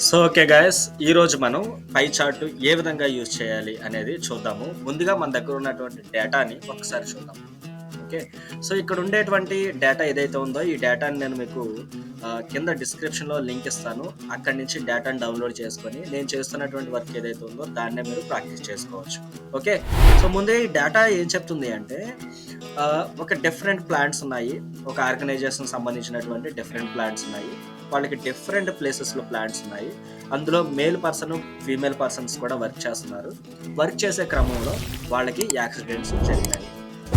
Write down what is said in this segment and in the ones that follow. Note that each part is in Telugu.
సో ఓకే గాయస్, ఈరోజు మనం పై చార్ట్ ఏ విధంగా యూజ్ చేయాలి అనేది చూద్దాము. ముందుగా మన దగ్గర ఉన్నటువంటి డేటాని ఒకసారి చూద్దాం. ఓకే. సో ఇక్కడ ఉండేటువంటి డేటా ఏదైతే ఉందో ఈ డేటాని నేను మీకు కింద డిస్క్రిప్షన్లో లింక్ ఇస్తాను. అక్కడి నుంచి డేటాని డౌన్లోడ్ చేసుకొని నేను చేస్తున్నటువంటి వర్క్ ఏదైతే ఉందో దాన్నే మీరు ప్రాక్టీస్ చేసుకోవచ్చు. ఓకే. సో ముందే ఈ డేటా ఏం చెప్తుంది అంటే ఒక డిఫరెంట్ ప్లాంట్స్ ఉన్నాయి. ఒక ఆర్గనైజేషన్ సంబంధించినటువంటి డిఫరెంట్ ప్లాంట్స్ ఉన్నాయి. వాళ్ళకి డిఫరెంట్ ప్లేసెస్లో ప్లాంట్స్ ఉన్నాయి. అందులో మేల్ పర్సన్, ఫీమేల్ పర్సన్స్ కూడా వర్క్ చేస్తున్నారు. వర్క్ చేసే క్రమంలో వాళ్ళకి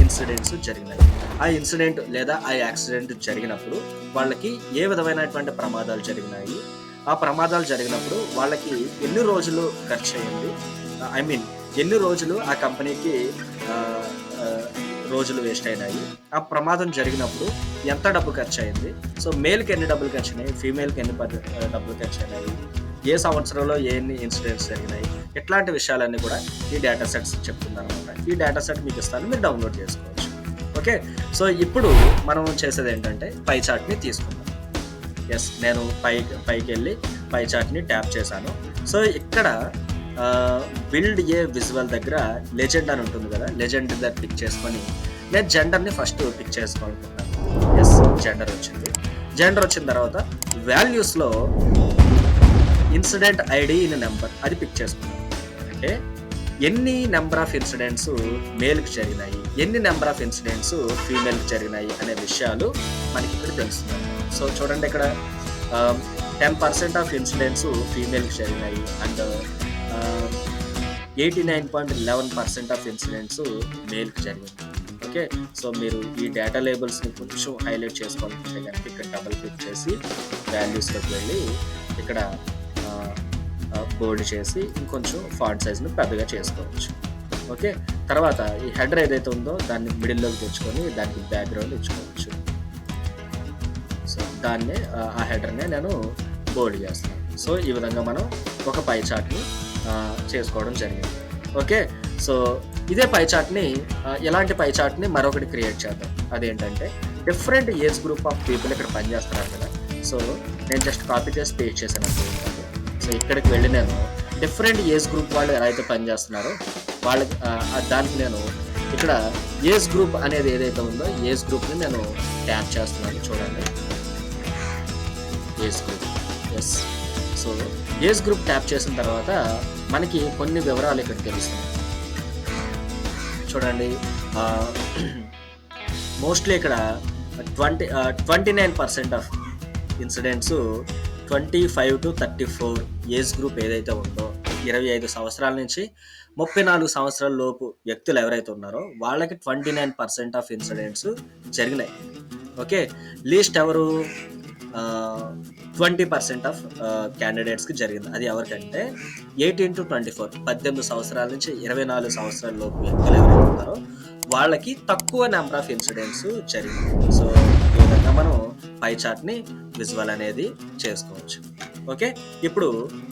ఇన్సిడెంట్స్ జరిగినాయి. ఆ ఇన్సిడెంట్ లేదా ఆ యాక్సిడెంట్ జరిగినప్పుడు వాళ్ళకి ఏ విధమైనటువంటి ప్రమాదాలు జరిగినాయి, ఆ ప్రమాదాలు జరిగినప్పుడు వాళ్ళకి ఎన్ని రోజులు ఖర్చు అయింది, ఎన్ని రోజులు ఆ కంపెనీకి రోజులు వేస్ట్ అయినాయి, ఆ ప్రమాదం జరిగినప్పుడు ఎంత డబ్బు ఖర్చు అయింది, సో మేల్కి ఎన్ని డబ్బులు ఖర్చు అయినాయి, ఫీమేల్కి ఎన్ని డబ్బులు ఖర్చు అయినాయి, ఏ సంవత్సరంలో ఎన్ని ఇన్సిడెంట్స్ జరిగినాయి, ఇట్లాంటి విషయాలన్నీ కూడా ఈ డేటా సెట్స్ చెప్తున్నాను అనమాట. ఈ డేటా సెట్ మీకు ఇస్తాను, మీరు డౌన్లోడ్ చేసుకోవచ్చు. ఓకే. సో ఇప్పుడు మనం చేసేది ఏంటంటే పై చార్ట్ని తీసుకుందాం. ఎస్, నేను పైకి వెళ్ళి పై చార్ట్ని ట్యాప్ చేశాను. సో ఇక్కడ బిల్డ్ ఏ విజువల్ దగ్గర లెజెండ్ అని ఉంటుంది కదా, లెజెండ్ దగ్గర పిక్ చేసుకొని నేను జెండర్ని ఫస్ట్ పిక్ చేసుకోవాలనుకుంటున్నాను. ఎస్, జెండర్ వచ్చిన తర్వాత వాల్యూస్లో ఇన్సిడెంట్ ఐడి ఇన్ నెంబర్ అది పిక్ చేసుకున్నాను. అంటే ఎన్ని నెంబర్ ఆఫ్ ఇన్సిడెంట్స్ మేల్కి జరిగినాయి, ఎన్ని నెంబర్ ఆఫ్ ఇన్సిడెంట్స్ ఫీమేల్కి జరిగినాయి అనే విషయాలు మనకి ఇక్కడ తెలుస్తున్నాయి. సో చూడండి, ఇక్కడ 10% ఆఫ్ ఇన్సిడెంట్స్ ఫీమేల్కి జరిగినాయి అండ్ 89.11% ఆఫ్ ఇన్సిడెంట్స్ మేల్కి జరిగింది. ఓకే. సో మీరు ఈ డేటా లేబుల్స్ని కొంచెం హైలైట్ చేసుకోవాలంటే కనుక ఇక్కడ డబుల్ క్లిక్ చేసి వాల్యూస్లోకి వెళ్ళి ఇక్కడ బోల్డ్ చేసి ఇంకొంచెం ఫాంట్ సైజ్ను పెద్దగా చేసుకోవచ్చు. ఓకే. తర్వాత ఈ హెడర్ ఏదైతే ఉందో దాన్ని మిడిల్లోకి తెచ్చుకొని దానికి బ్యాక్గ్రౌండ్ ఇచ్చుకోవచ్చు. సో దాన్నే ఆ హెడర్నే నేను బోల్డ్ చేస్తాను. సో ఈ విధంగా మనం ఒక పై చార్ట్ని చేసుకోవడం జరిగింది. ఓకే. సో ఇదే పై చార్ట్ని ఎలాంటి పై చార్ట్ని మరొకటి క్రియేట్ చేద్దాం. అదేంటంటే different age group of people ఇక్కడ పనిచేస్తున్నారు కదా. సో నేను జస్ట్ కాపీ చేసి పేస్ట్ చేశాను అనుకుంటున్నాను. సో ఇక్కడికి వెళ్ళి నేను డిఫరెంట్ ఏజ్ గ్రూప్ వాళ్ళు ఎలా అయితే పనిచేస్తున్నారో వాళ్ళకి దానికి నేను ఇక్కడ ఏజ్ గ్రూప్ అనేది ఏదైతే ఉందో ఏజ్ గ్రూప్ని నేను ట్యాప్ చేస్తున్నాను. చూడండి, age group. Yes. So age group tap చేసిన తర్వాత మనకి కొన్ని వివరాలు ఇక్కడ తెలుస్తాయి. చూడండి, మోస్ట్లీ ఇక్కడ 29% of incidents 25 to 34 age group ఏదైతే ఉందో 25 సంవత్సరాల నుంచి 34 సంవత్సరాల లోపు వ్యక్తులు ఎవరైతే ఉన్నారో వాళ్ళకి 29% ఆఫ్ ఇన్సిడెంట్స్ జరిగినాయి. ఓకే. లీస్ట్ ఎవరు 20% ఆఫ్ క్యాండిడేట్స్కి జరిగింది. అది ఎవరికంటే 18 to 24 18 సంవత్సరాల నుంచి 24 సంవత్సరాల లోపు వ్యక్తులు ఎవరైతే ఉన్నారో వాళ్ళకి తక్కువ నెంబర్ ఆఫ్ ఇన్సిడెంట్స్ జరిగింది. సో ఈ విధంగా మనం పై చార్ట్ని విజువల్ అనేది చేసుకోవచ్చు. ఓకే. ఇప్పుడు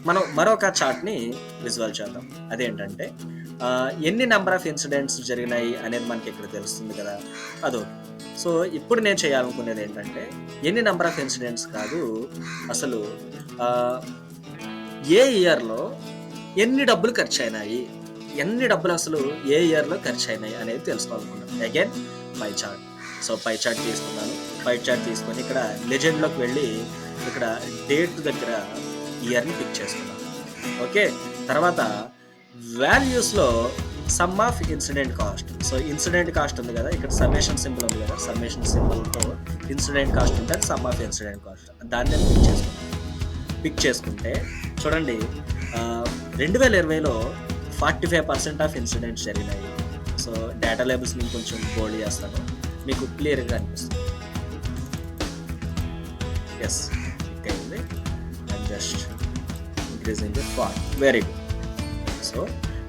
మనం మరొక చార్ట్ని విజువల్ చేద్దాం. అదేంటంటే ఎన్ని నెంబర్ ఆఫ్ ఇన్సిడెంట్స్ జరిగినాయి అనేది మనకి ఇక్కడ తెలుస్తుంది కదా, అదో. సో ఇప్పుడు నేను చేయాలనుకునేది ఏంటంటే ఎన్ని నెంబర్ ఆఫ్ ఇన్సిడెంట్స్ కాదు, అసలు ఏ ఇయర్లో ఎన్ని డబ్బులు ఖర్చు అయినాయి, ఎన్ని డబ్బులు అసలు ఏ ఇయర్లో ఖర్చు అయినాయి అనేది తెలుసుకోవాలనుకున్నాను. Again pie chart. So pie chart తీసుకున్నాను. పై చార్ట్ తీసుకొని ఇక్కడ లెజెండ్లోకి వెళ్ళి ఇక్కడ డేట్ దగ్గర ఇయర్ని పిక్ చేసుకున్నాను. ఓకే. తర్వాత వాల్యూస్లో sum of incident cost. So incident cost ఉంది కదా, ఇక్కడ సమ్మేషన్ సింబల్ ఉంది కదా, సమ్మేషన్ సింబల్తో ఇన్సిడెంట్ కాస్ట్ ఉంటే సమ్ ఆఫ్ ఇన్సిడెంట్ కాస్ట్, దాన్ని నేను పిక్ చేసుకుంటే చూడండి 2020లో 45% ఆఫ్ ఇన్సిడెంట్స్ జరిగినాయి. సో డేటా లేబుల్స్ నేను కొంచెం బోల్డ్ చేస్తాను, మీకు క్లియర్గా అనిపిస్తుంది. ఎస్, అయింది. And just increasing the font. Very good. So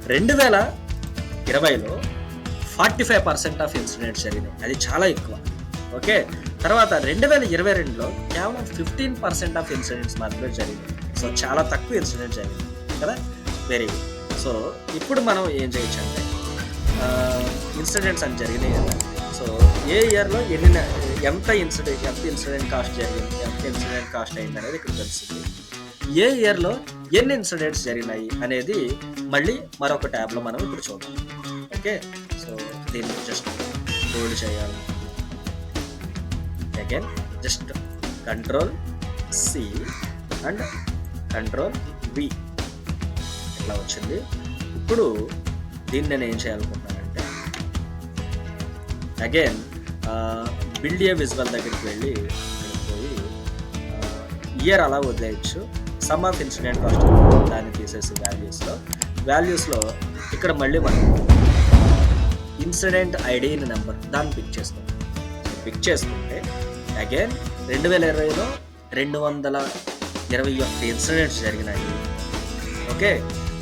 2020లో 45% ఆఫ్ ఇన్సిడెంట్స్ జరిగినాయి, అది చాలా ఎక్కువ. ఓకే. తర్వాత 2022లో కేవలం 15% ఆఫ్ ఇన్సిడెంట్స్ మాత్రమే జరిగినాయి. సో చాలా తక్కువ ఇన్సిడెంట్స్ జరిగింది కదా. Very good. సో ఇప్పుడు మనం ఏం చేయొచ్చు అంటే ఇన్సిడెంట్స్ అని జరిగినాయి కదా. సో ఏ ఇయర్లో ఎంత ఇన్సిడెంట్ కాస్ట్ జరిగింది, ఎంత ఇన్సిడెంట్ కాస్ట్ అయింది అనేది ఇక్కడ తెలుస్తుంది. ఏ ఇయర్‌లో ఎన్ని ఇన్సిడెంట్స్ జరిగినాయి అనేది మళ్ళీ మరొక ట్యాబ్‌లో మనం ఇప్పుడు చూద్దాం. ఓకే. సో, దీన్ని జస్ట్ హోల్డ్ చేయాలి. Again just control C and control V ఇట్లా వచ్చింది. ఇప్పుడు దీన్ని నేను ఏం చేయాలనుకుంటున్నానంటే అగైన్ బిల్డ్ ఏ విజువల్ దగ్గరికి వెళ్ళి ఇక్కడికి పోయి ఇయర్ అలా వదిలేయచ్చు. సమ్ ఆఫ్ ఇన్సిడెంట్ కాస్ట్ దాన్ని తీసేసి వాల్యూస్లో ఇక్కడ మళ్ళీ మనం ఇన్సిడెంట్ ఐడిని నెంబర్ దాన్ని పిక్ చేసుకుంటే అగైన్ 2020లో 221 ఇన్సిడెంట్స్ జరిగినాయి. ఓకే.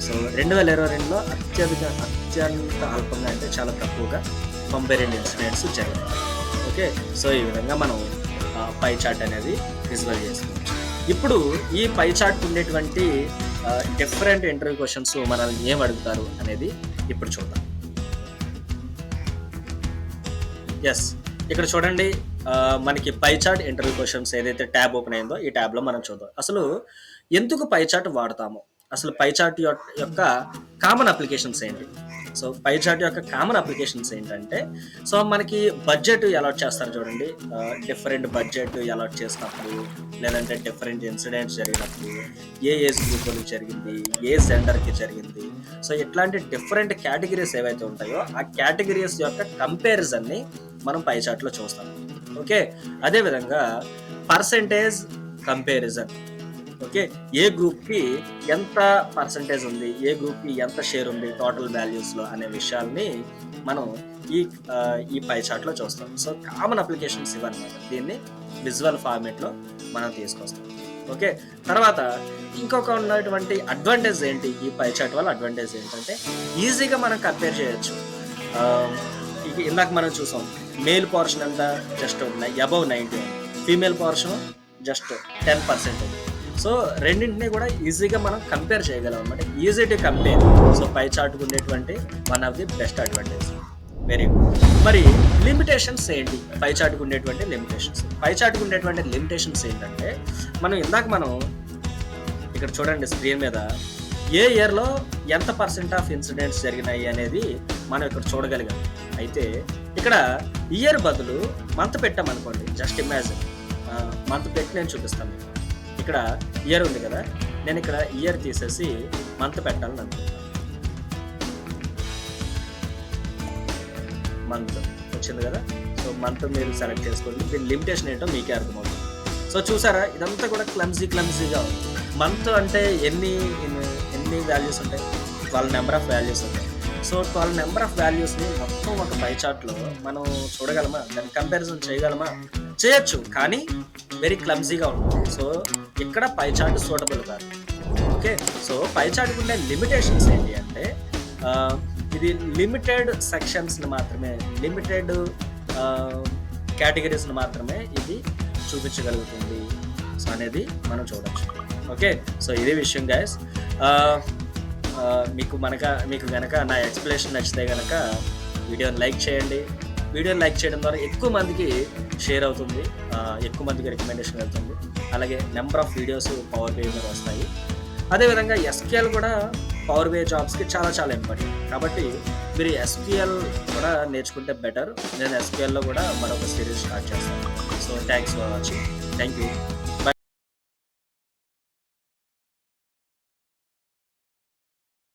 సో 2022లో అత్యంత అల్పంగా అంటే చాలా తక్కువగా 92 ఇన్సిడెంట్స్ జరిగాయి. ఓకే. సో ఈ విధంగా మనం పై చార్ట్ అనేది విజువల్ చేసుకోవచ్చు. ఇప్పుడు ఈ పై చార్ట్ ఉండేటువంటి డిఫరెంట్ ఇంటర్వ్యూ క్వశ్చన్స్ మనల్ని ఏం అడుగుతారు అనేది ఇప్పుడు చూద్దాం. ఎస్, ఇక్కడ చూడండి, మనకి పై చార్ట్ ఇంటర్వ్యూ క్వశ్చన్స్ ఏదైతే ట్యాబ్ ఓపెన్ అయిందో ఈ ట్యాబ్లో మనం చూద్దాం. అసలు ఎందుకు పై చార్ట్ వాడతాము, అసలు పై చార్ట్ యొక్క కామన్ అప్లికేషన్స్ ఏంటి. సో పై చార్ట్ యొక్క కామన్ అప్లికేషన్స్ ఏంటంటే, సో మనకి బడ్జెట్ అలాట్ చేస్తారు చూడండి, డిఫరెంట్ బడ్జెట్ అలాట్ చేసినప్పుడు, లేదంటే డిఫరెంట్ ఇన్సిడెంట్స్ జరిగినప్పుడు, ఏ ఏజ్ గ్రూప్కి జరిగింది, ఏ జెండర్కి జరిగింది, సో ఇట్లాంటి డిఫరెంట్ కేటగిరీస్ ఏవైతే ఉంటాయో ఆ కేటగిరీస్ యొక్క కంపారిజన్ని మనం పై చార్ట్లో చూస్తాం. ఓకే. అదేవిధంగా పర్సెంటేజ్ కంపారిజన్. ఓకే. ఏ గ్రూప్కి ఎంత పర్సంటేజ్ ఉంది, ఏ గ్రూప్కి ఎంత షేర్ ఉంది టోటల్ వాల్యూస్లో అనే విషయాల్ని మనం ఈ పై చార్ట్లో చూస్తాం. సో కామన్ అప్లికేషన్స్ ఇవన్నమాట. దీన్ని విజువల్ ఫార్మేట్లో మనం తీసుకొస్తాం. ఓకే. తర్వాత ఇంకొక ఉన్నటువంటి అడ్వాంటేజ్ ఏంటి, ఈ పై చార్ట్ వల్ల అడ్వాంటేజ్ ఏంటంటే ఈజీగా మనం కంపేర్ చేయొచ్చు. ఇందాక మనం చూసాం మేల్ పోర్షన్ ఎంత, just above 90, female portion just 10% ఉంది. సో రెండింటినీ కూడా ఈజీగా మనం కంపేర్ చేయగలం అనమాట. Easy to compare. సో పై చార్ట్కు ఉండేటువంటి one of the best advantage. Very good. మరి లిమిటేషన్స్ ఏంటి, పై చార్ట్కు ఉండేటువంటి లిమిటేషన్స్. పై చార్ట్కు ఉండేటువంటి లిమిటేషన్స్ ఏంటంటే, మనం ఇక్కడ చూడండి స్క్రీన్ మీద ఏ ఇయర్లో ఎంత % ఆఫ్ ఇన్సిడెంట్స్ జరిగినాయి అనేది మనం ఇక్కడ చూడగలిగాం. అయితే ఇక్కడ ఇయర్ బదులు మంత్ పెట్టామనుకోండి, జస్ట్ ఇమాజిన్ మంత్ పెట్టి నేను చూపిస్తాను. ఇక్కడ ఇయర్ ఉంది కదా, నేను ఇక్కడ ఇయర్ తీసేసి మంత్ పెట్టాలని అనుకుంటాను. మంత్ వచ్చింది కదా. సో మంత్ మీరు సెలెక్ట్ చేసుకోండి. దీని లిమిటేషన్ ఏంటో మీకే అర్థమవుతుంది. సో చూసారా, ఇదంతా కూడా క్లమ్జీగా ఉంది. మంత్ అంటే ఎన్ని వాల్యూస్ ఉంటాయి, 12 నెంబర్ ఆఫ్ వాల్యూస్ ఉంటాయి. సో 12 నెంబర్ ఆఫ్ వాల్యూస్ని మొత్తం ఒక పై చార్ట్లో మనం చూడగలమా, దాన్ని కంపారిజన్ చేయగలమా, చేయొచ్చు, కానీ వెరీ క్లమ్జీగా ఉంటుంది. సో ఇక్కడ పై చార్ట్ సూటబుల్ కాదు. ఓకే. సో పై చార్ట్కి ఉండే లిమిటేషన్స్ ఏంటి అంటే, ఇది లిమిటెడ్ సెక్షన్స్ని మాత్రమే, లిమిటెడ్ కేటగిరీస్ని మాత్రమే ఇది చూపించగలుగుతుంది. సో అనేది మనం చూడొచ్చు. ఓకే. సో ఇదే విషయం గైస్. మీకు కనుక నా ఎక్స్ప్లెనేషన్ నచ్చితే కనుక వీడియోని లైక్ చేయండి. వీడియోని లైక్ చేయడం ద్వారా ఎక్కువ మందికి షేర్ అవుతుంది, ఎక్కువ మందికి రికమెండేషన్ వెళ్తుంది. అలాగే number of videos power by మీద వస్తాయి. అదేవిధంగా ఎస్క్యూఎల్ కూడా పవర్ బై జాబ్స్కి చాలా ఇంపార్టెంట్. కాబట్టి మీరు ఎస్క్యూఎల్ కూడా నేర్చుకుంటే బెటర్. నేను ఎస్క్యూఎల్లో కూడా మరొక సిరీస్ స్టార్ట్ చేస్తాను. So thanks for watching. Thank you.